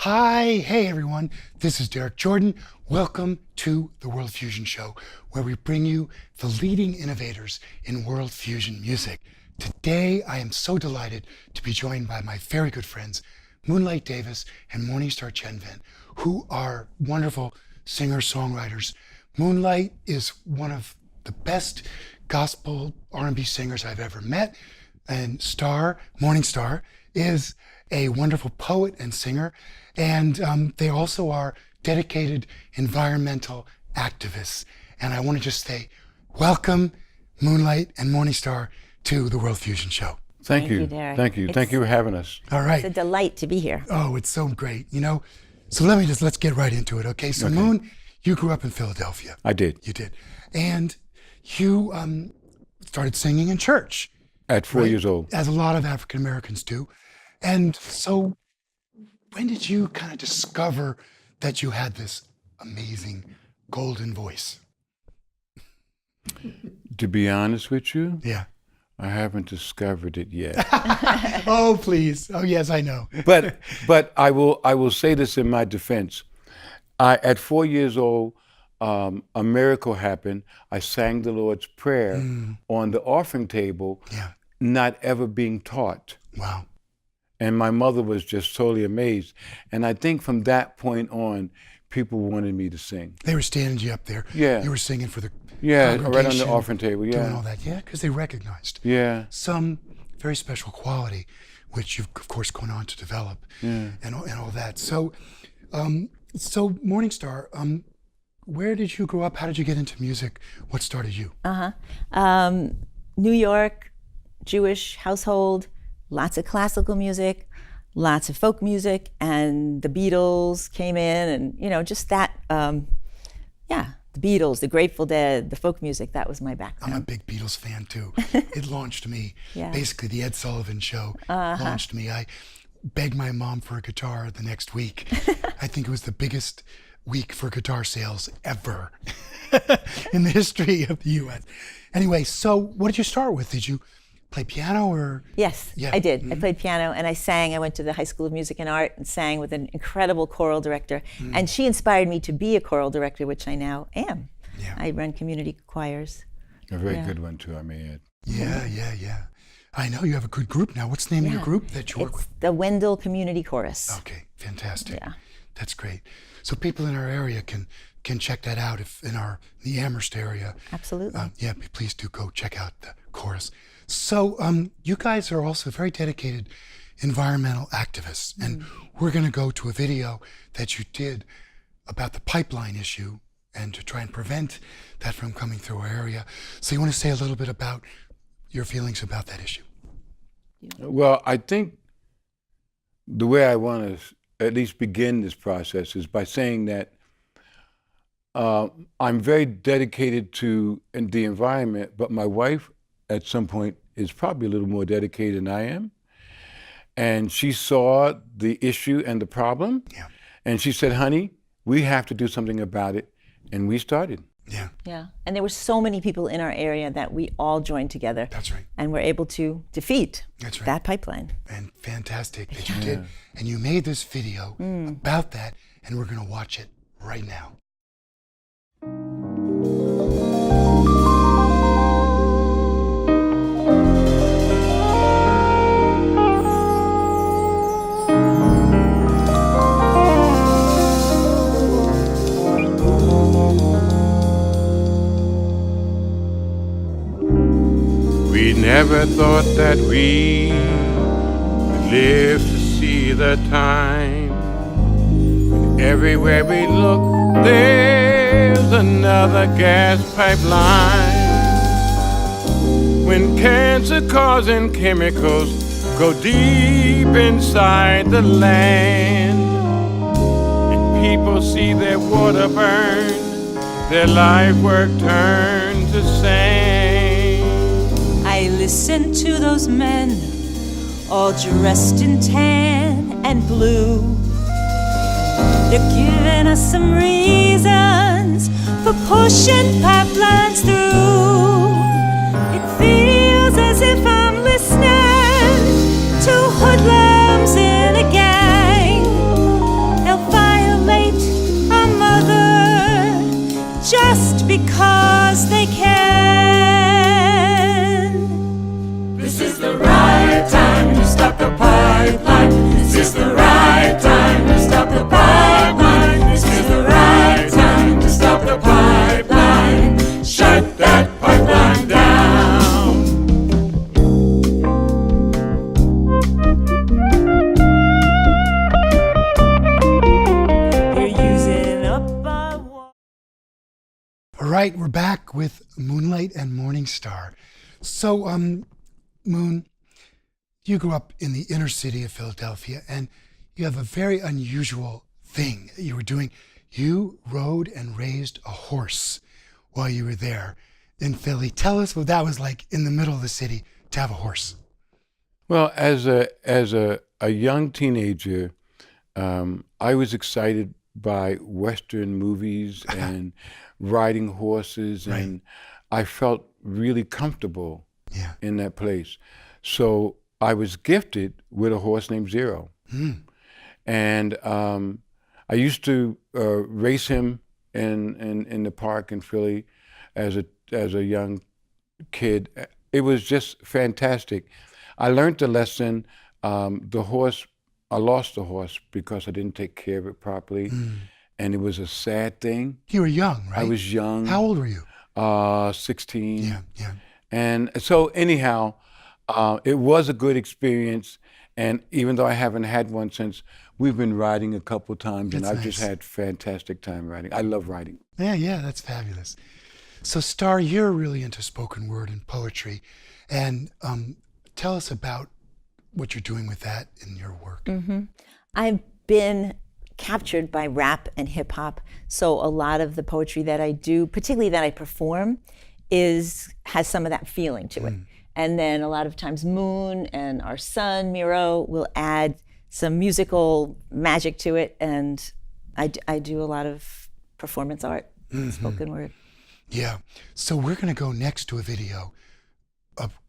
Hi, hey everyone, this is Derek Jordan. Welcome to the World Fusion Show, where we bring you the leading innovators in world fusion music. Today, I am so delighted to be joined by my very good friends, Moonlight Davis and Morningstar Chenven, who are wonderful singer-songwriters. Moonlight is one of the best gospel R&B singers I've ever met, and Morningstar, is a wonderful poet and singer, and they also are dedicated environmental activists. And I want to just say, welcome, Moonlight and Morningstar, to the World Fusion Show. Thank you, Derek. Thank you. Thank you for having us. All right. It's a delight to be here. Oh, it's so great. You know, so let's get right into it, okay? So, okay. Moon, you grew up in Philadelphia. I did. You did. And you started singing in church. At 4 years old. As a lot of African Americans do. And so when did you kind of discover that you had this amazing golden voice? To be honest with you, yeah, I haven't discovered it yet. Oh, please. Oh, yes, I know. but I will say this in my defense. At 4 years old, a miracle happened. I sang the Lord's Prayer on the offering table, not ever being taught. Wow. And my mother was just totally amazed. And I think from that point on, people wanted me to sing. They were standing you up there. Yeah. You were singing for the right on the offering table, doing all that, because they recognized some very special quality, which you've, of course, gone on to develop and all that. So, Morningstar, where did you grow up? How did you get into music? What started you? New York, Jewish household, lots of classical music, lots of folk music, and the Beatles came in, and just that, the Beatles, the Grateful Dead, the folk music, that was my background. I'm a big Beatles fan too. It launched me. Basically, the Ed Sullivan Show launched me. I begged my mom for a guitar the next week. I think it was the biggest week for guitar sales ever in the history of the U.S. Anyway, so what did you start with? Did you play piano or? Yes, I did. I played piano and I sang. I went to the High School of Music and Art and sang with an incredible choral director. And she inspired me to be a choral director, which I now am. Yeah. I run community choirs. A very good one too, I may add. Yeah. I know you have a good group now. What's the name of your group that you work with? The Wendell Community Chorus. Okay, fantastic. Yeah. That's great. So people in our area can check that out if in the Amherst area. Absolutely. Please do go check out the chorus. So you guys are also very dedicated environmental activists, and we're going to go to a video that you did about the pipeline issue and to try and prevent that from coming through our area. So you want to say a little bit about your feelings about that issue? Well, I think the way I want to at least begin this process is by saying that I'm very dedicated to the environment, but my wife at some point is probably a little more dedicated than I am. And she saw the issue and the problem. Yeah. And she said, honey, we have to do something about it. And we started. Yeah. And there were so many people in our area that we all joined together. That's right. And were able to defeat that pipeline. And fantastic that you did. And you made this video about that, and we're going to watch it right now. We never thought that we would live to see the time. And everywhere we look, there's another gas pipeline. When cancer-causing chemicals go deep inside the land, and people see their water burn, their life work turn to sand. I listen to those men, all dressed in tan and blue. They're giving us some reasons for pushing pipelines through. It feels as if I'm listening to hoodlums in a gang, right, we're back with Moonlight and Morningstar. So, Moon, you grew up in the inner city of Philadelphia, and you have a very unusual thing that you were doing. You rode and raised a horse while you were there in Philly. Tell us what that was like in the middle of the city to have a horse. Well, as a young teenager, I was excited by Western movies and riding horses, and I felt really comfortable in that place. So I was gifted with a horse named Zero. And I used to race him in the park in Philly as a young kid. It was just fantastic. I learned the lesson. I lost the horse because I didn't take care of it properly, and it was a sad thing. You were young, right? I was young. How old were you? 16. Yeah. And so anyhow, it was a good experience. And even though I haven't had one since, we've been riding a couple times, and I've just had fantastic time riding. I love riding. Yeah, that's fabulous. So, Star, you're really into spoken word and poetry, and tell us about what you're doing with that in your work. I've been captured by rap and hip hop, so a lot of the poetry that I do, particularly that I perform, has some of that feeling to it. And then a lot of times Moon and our son Miro will add some musical magic to it, and I do a lot of performance art, spoken word. Yeah. So we're going to go next to a video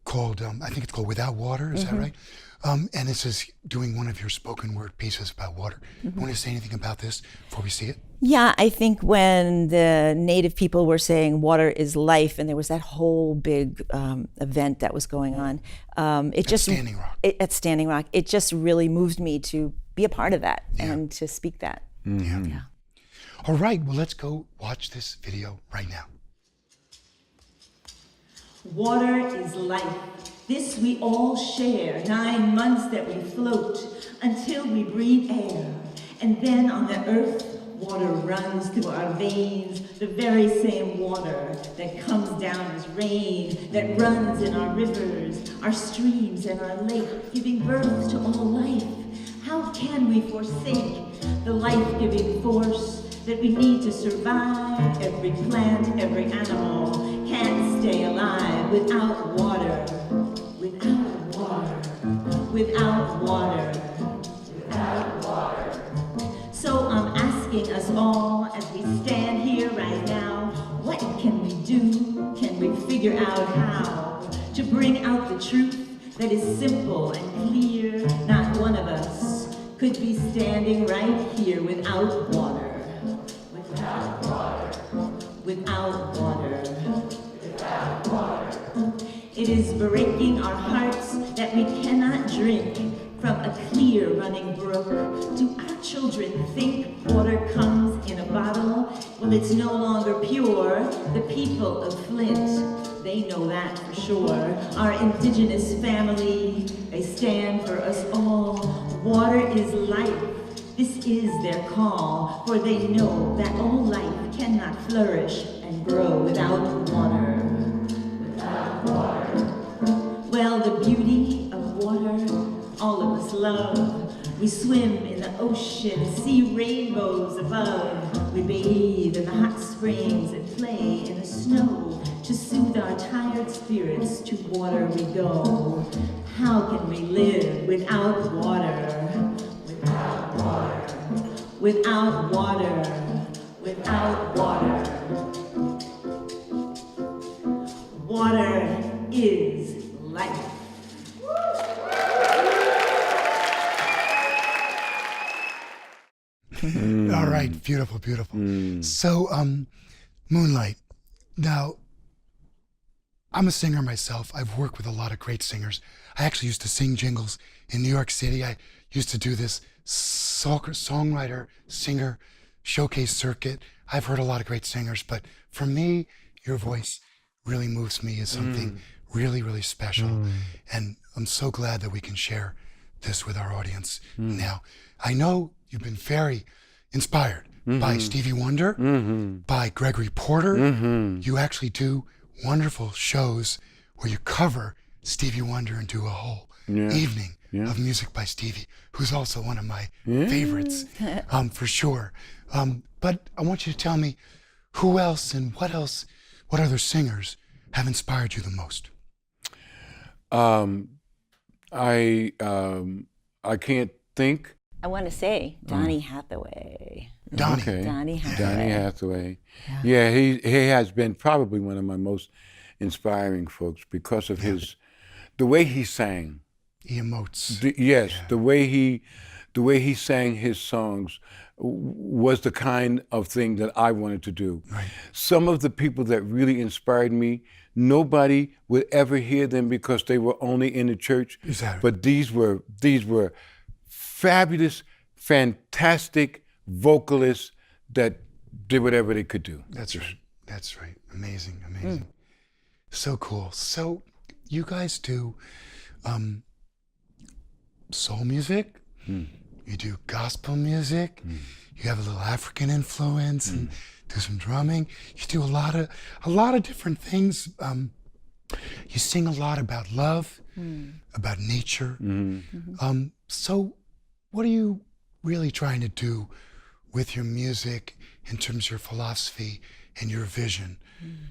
called, I think it's called Without Water, is that right? And this is doing one of your spoken word pieces about water. You want to say anything about this before we see it? Yeah, I think when the native people were saying water is life, and there was that whole big event that was going on, Standing Rock. At Standing Rock, it just really moved me to be a part of that and to speak that. Yeah. All right, well, let's go watch this video right now. Water is life. This we all share. 9 months that we float until we breathe air. And then on the earth, water runs through our veins, the very same water that comes down as rain, that runs in our rivers, our streams, and our lake, giving birth to all life. How can we forsake the life-giving force that we need to survive? Every plant, every animal can't stay alive without water. Without water. Without water. Without water. So I'm asking us all as we stand here right now, what can we do? Can we figure out how to bring out the truth that is simple and clear? Not one of us could be standing right here without water. Without water. Without water. Without water. It is breaking our hearts that we cannot drink from a clear running brook. Do our children think water comes in a bottle? Well, it's no longer pure. The people of Flint, they know that for sure. Our indigenous family, they stand for us all. Water is life. This is their call, for they know that all life cannot flourish and grow without water. Without water. Well, the beauty of water, all of us love. We swim in the ocean, see rainbows above. We bathe in the hot springs and play in the snow. To soothe our tired spirits, to water we go. How can we live without water? Without water. Without water. Without water. Water is life. All right, beautiful. So, Moonlight. Now, I'm a singer myself. I've worked with a lot of great singers. I actually used to sing jingles in New York City. I used to do this songwriter, singer showcase circuit. I've heard a lot of great singers, but for me, your voice really moves me as something really, really special. And I'm so glad that we can share this with our audience now. I know you've been very inspired by Stevie Wonder, by Gregory Porter. You actually do wonderful shows where you cover Stevie Wonder and do a whole evening of music by Stevie, who's also one of my favorites, for sure. But I want you to tell me who else and what other singers have inspired you the most? I can't think. I want to say Donny Hathaway. Donny. Okay. Donny Hathaway. Donny Hathaway. Yeah, he has been probably one of my most inspiring folks because of the way he sang. He emotes. The way he sang his songs was the kind of thing that I wanted to do. Right. Some of the people that really inspired me, nobody would ever hear them because they were only in the church. Exactly. But these were fabulous, fantastic vocalists that did whatever they could do. That's right. That's right. Amazing, amazing. So cool. So you guys do soul music, you do gospel music, you have a little African influence and do some drumming. You do a lot of different things. You sing a lot about love, about nature. So what are you really trying to do with your music in terms of your philosophy and your vision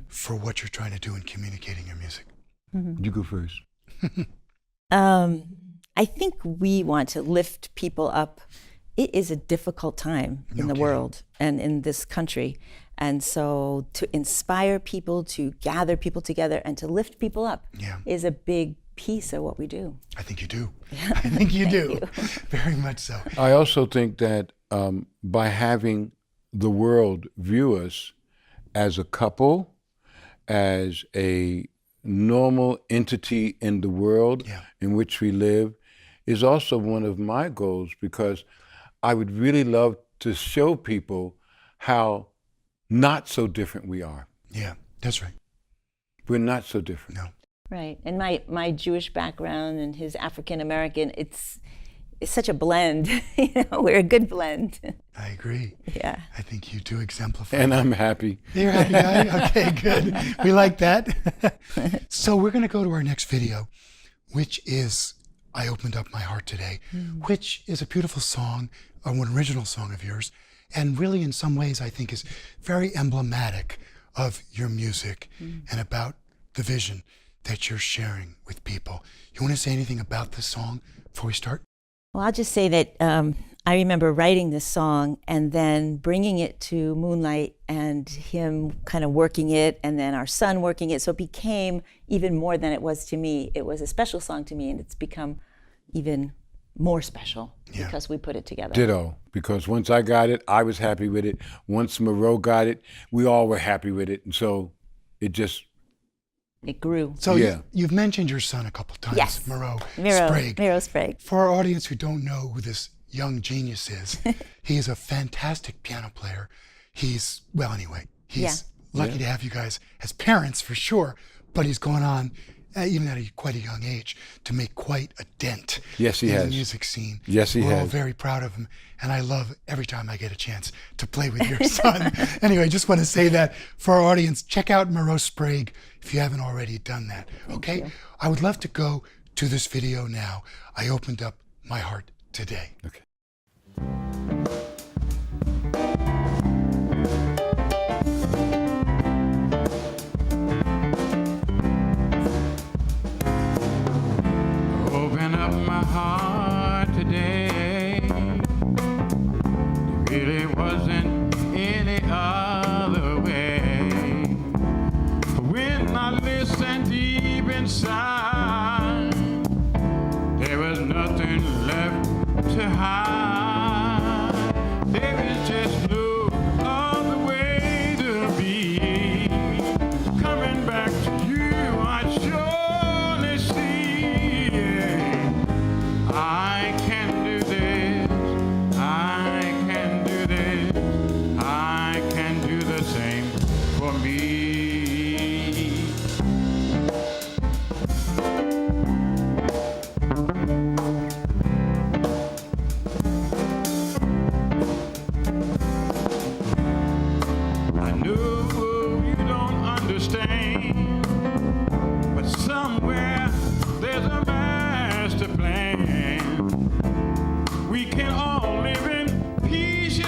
for what you're trying to do in communicating your music? You go first. I think we want to lift people up. It is a difficult time in the world and in this country. And so to inspire people, to gather people together and to lift people up is a big piece of what we do. I think you do. I think you do. Very much so. I also think that by having the world view us as a couple, as a normal entity in the world in which we live, is also one of my goals, because I would really love to show people how not so different we are. Yeah, that's right. We're not so different. No. Right. And my Jewish background and his African American, it's such a blend. We're a good blend. I agree. Yeah. I think you do exemplify. And I'm happy. You're happy, guy? Okay, good. We like that. So we're going to go to our next video, which is I Opened Up My Heart Today, which is a beautiful song, an original song of yours, and really in some ways I think is very emblematic of your music and about the vision that you're sharing with people. You want to say anything about this song before we start? Well, I'll just say that I remember writing this song and then bringing it to Moonlight and him kind of working it, and then our son working it. So it became even more than it was to me. It was a special song to me, and it's become even more special because we put it together. Ditto, because once I got it, I was happy with it. Once Moreau got it, we all were happy with it. And so it grew. So you've mentioned your son a couple times, Yes. Moreau Sprague. For our audience who don't know who this young genius is, he is a fantastic piano player. He's lucky to have you guys as parents for sure, but he's gone on, even at quite a young age, to make quite a dent in the music scene. Yes, he has. We're all very proud of him, and I love every time I get a chance to play with your son. Anyway, I just want to say that for our audience, check out Moreau Sprague if you haven't already done that, okay? I would love to go to this video now. I Opened Up My Heart Today. Okay. Open up my heart today. There really wasn't any other way. When I listened deep inside, there was nothing left to hide.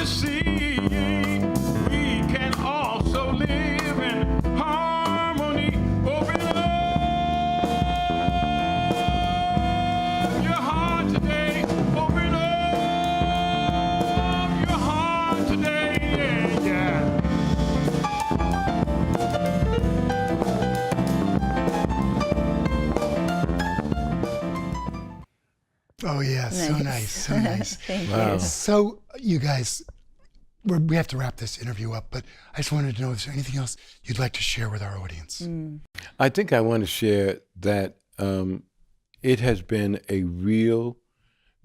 you see, we can also live in harmony. Open up your heart today. Open up your heart today. Yeah, yeah. Oh yeah, so nice, so nice. Thank Wow. you. So you guys, we have to wrap this interview up, but I just wanted to know, is there anything else you'd like to share with our audience? I think I want to share that it has been a real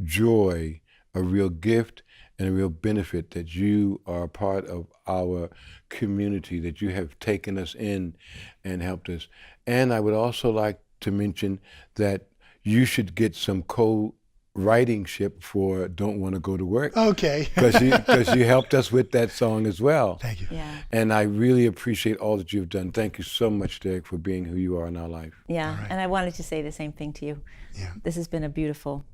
joy, a real gift, and a real benefit that you are a part of our community, that you have taken us in and helped us. And I would also like to mention that you should get some co-writingship for Don't Want to Go to Work. Okay. Because you helped us with that song as well. Thank you. Yeah. And I really appreciate all that you've done. Thank you so much, Derek, for being who you are in our life. Yeah, and I wanted to say the same thing to you. Yeah. This has been a beautiful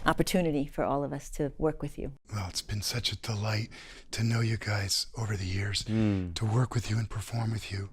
opportunity for all of us to work with you. Well, it's been such a delight to know you guys over the years, to work with you and perform with you,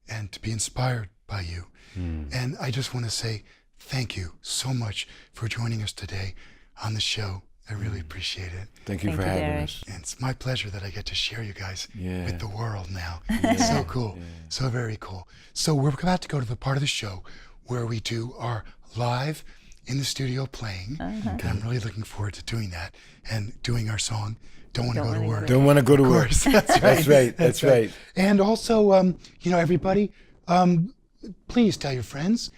and to be inspired by you. And I just want to say thank you so much for joining us today on the show. I really appreciate it. Thank you Thank for you, having Derek. us. And it's my pleasure that I get to share you guys Yeah. with the world now. So cool. So very cool. So we're about to go to the part of the show where we do our live in the studio playing. And I'm really looking forward to doing that and doing our song, Don't Want to Go to Work. Don't want to go to Of work. course, that's right. That's right. That's right. And also, you know, everybody, please tell your friends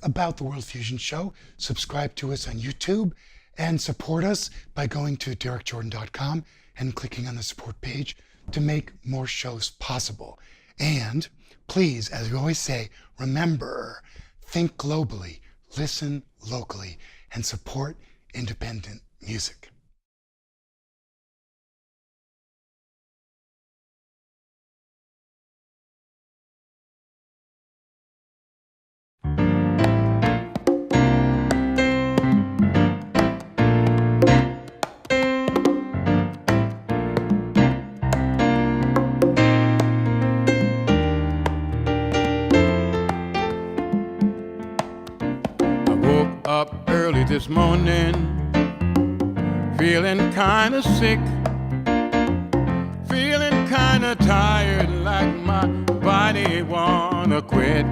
about the World Fusion Show. Subscribe to us on YouTube and support us by going to derekjordan.com and clicking on the support page to make more shows possible. And please, as we always say, remember, think globally, listen locally, and support independent music. I woke up early this morning, feeling kinda sick, feeling kinda tired, like my body wanna quit.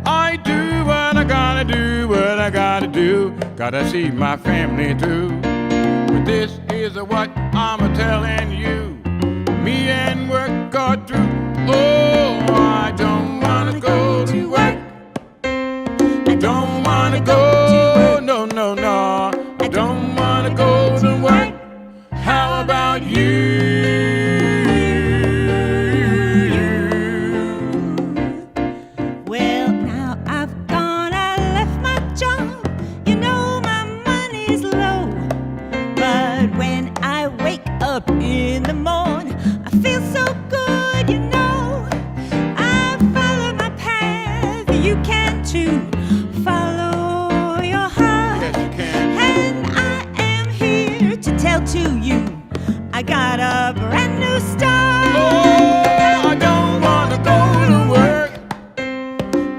I do what I gotta do, what I gotta do, gotta see my family too. But this is what I'm telling you, me and work are through. Oh, I don't wanna go to work. I don't wanna go, no, no, no. I don't wanna go to work. How about you? Well, now I've gone, I left my job. You know my money's low. But when I wake up in the morning, I feel so good, you know. I follow my path, you can too. Follow your heart. Yes, you can. And I am here to tell to you, I got a brand new start. Oh, I don't wanna go to work.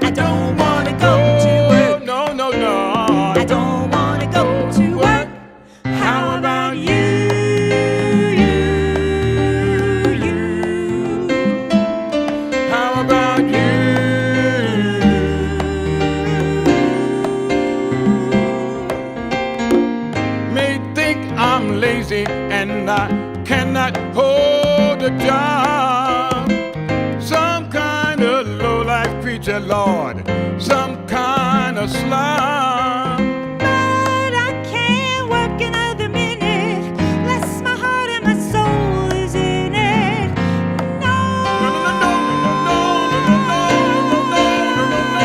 I don't wanna go to work. No, no, no. I don't wanna go to work. How about you? How about you? May think I'm lazy and I cannot hold a job. Some kind of low-life creature, Lord, some kind of slum. But I can't work another minute, less my heart and my soul is in it. No, No, no, no, no, no, no, no, no, no, no, no, no.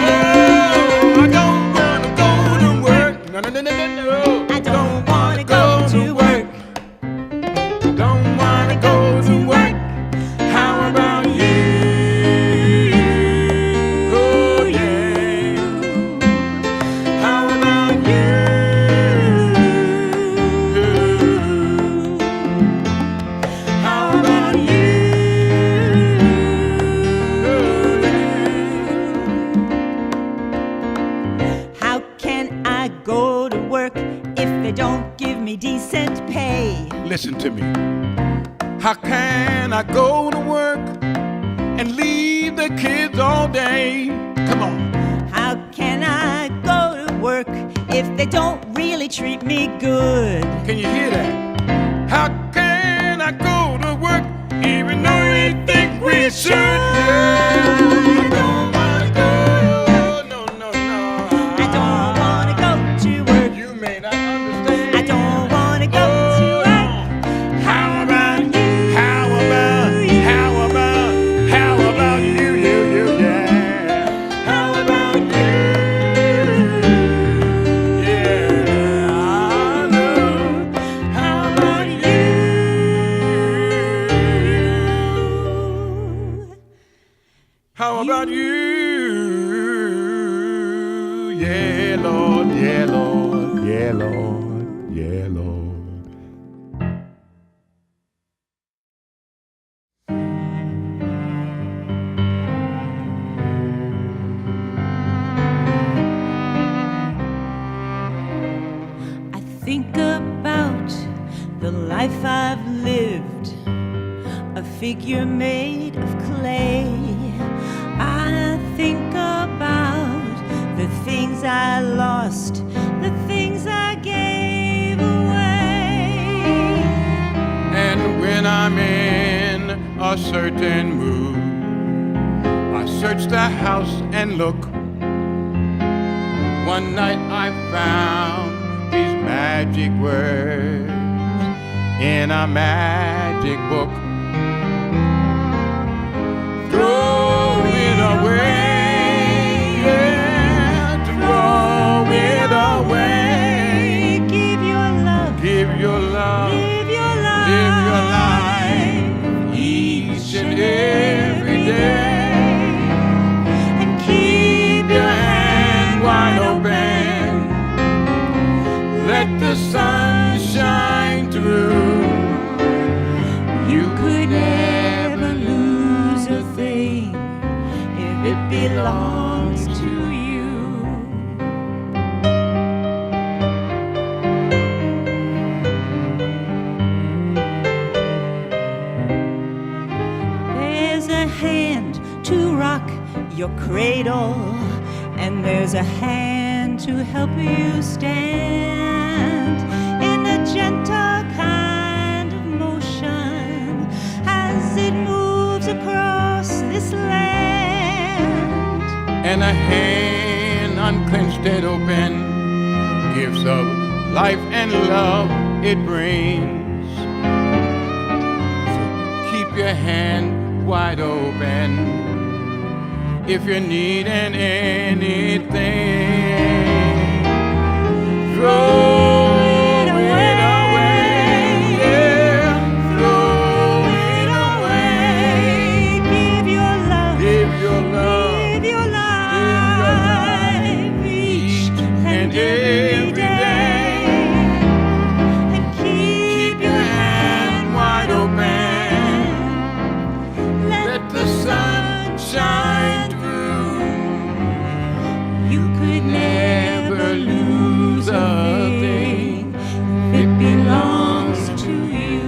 Oh, I don't wanna go to work. No, no, no, no, no, no. I don't wanna go to work. Don't wanna go to work. How about you? Oh yeah. me decent pay. Listen to me. How can I go to work and leave the kids all day? Come on. How can I go to work if they don't really treat me good? Can you hear that? How can I go to work even though we think we should? Yeah. I don't wanna go. No, no, no. I don't wanna go to work. You may not understand. I don't wanna go to work. How about you? How about you? Yeah. How about you? Yeah, I know. How about you? How about you? Yeah, Lord, yeah, Lord, yeah, Lord, yeah, Lord. I think about the life I've lived, a figure made of clay. I think about the things I lost, the things I gave away. And when I'm in a certain mood, I search the house and look. One night I found these magic words in a magic book. Throw it away, yeah, throw it away. Give your love, Give your love, live your life, live your life each and every day, and keep your hand wide open. Let the sun shine through. You could never lose a thing if it belongs to you. There's a hand to rock your cradle, and there's a hand to help you stand in a gentle kind of motion as it moves across this land. And a hand unclenched and open gives of life and love it brings. So keep your hand wide open if you're needing anything. Throw it away, yeah. Throw it away. Give your love, Give your love, live your life each and every day, and keep your hand wide open. Let the sun shine through. You could never lose a thing if it belongs to you.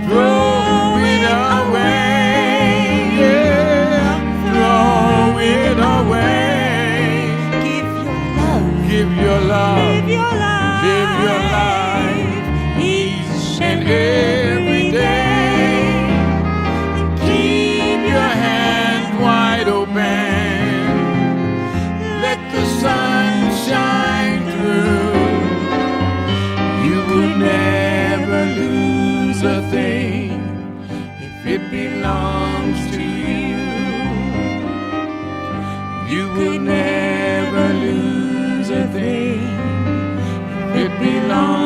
Throw it away, yeah. Throw it away. Give your love, Give your love, live your live life your life each and and every day. and Keep your hand wide open. Let the sun shine through. a thing if it belongs to you. You could never lose a thing if it belongs